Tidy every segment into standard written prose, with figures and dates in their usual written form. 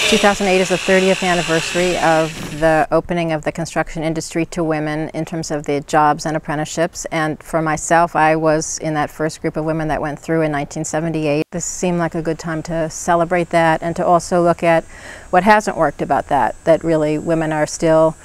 2008 is the 30th anniversary of the opening of the construction industry to women in terms of the jobs and apprenticeships. And for myself, I was in that first group of women that went through in 1978. This seemed like a good time to celebrate that and to also look at what hasn't worked about that really women are still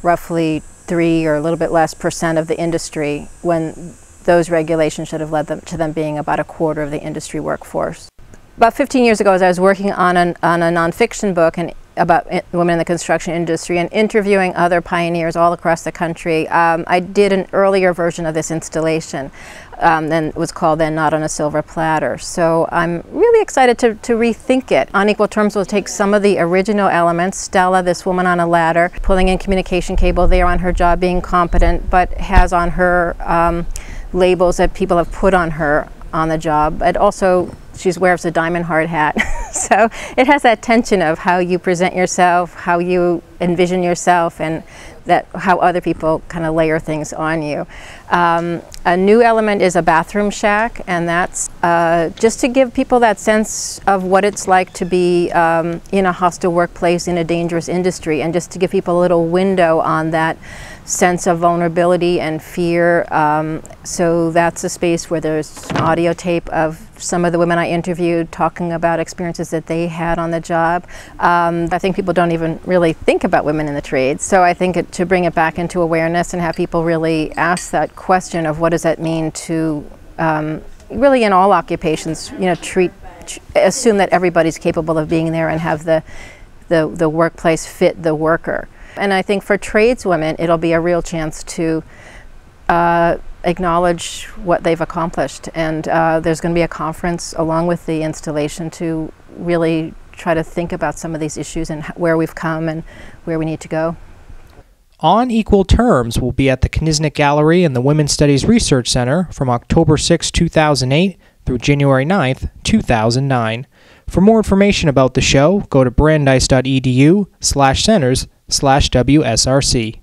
roughly 3 or a little bit less % of the industry, when those regulations should have led to them being about a quarter of the industry workforce. About 15 years ago, as I was working on a nonfiction book about women in the construction industry and interviewing other pioneers all across the country, I did an earlier version of this installation that was called then Not on a Silver Platter. So I'm really excited to rethink it. On Equal Terms will take some of the original elements, Stella, this woman on a ladder, pulling in communication cable there on her job, being competent, but has on her labels that people have put on her on the job, but also she wears a diamond hard hat. So it has that tension of how you present yourself, how you envision yourself, and how other people kind of layer things on you. A new element is a bathroom shack, and that's just to give people that sense of what it's like to be in a hostile workplace in a dangerous industry, and just to give people a little window on that sense of vulnerability and fear. So that's a space where there's an audio tape of some of the women I interviewed talking about experiences that they had on the job. I think people don't even really think about women in the trades, so I think to bring it back into awareness and have people really ask that question of what does that mean to, really in all occupations, you know, assume that everybody's capable of being there and have the workplace fit the worker. And I think for tradeswomen, it'll be a real chance to acknowledge what they've accomplished. And there's going to be a conference along with the installation to really try to think about some of these issues and where we've come and where we need to go. On Equal Terms will be at the Knisnik Gallery and the Women's Studies Research Center from October 6, 2008 through January 9, 2009. For more information about the show, go to brandeis.edu/centers/WSRC.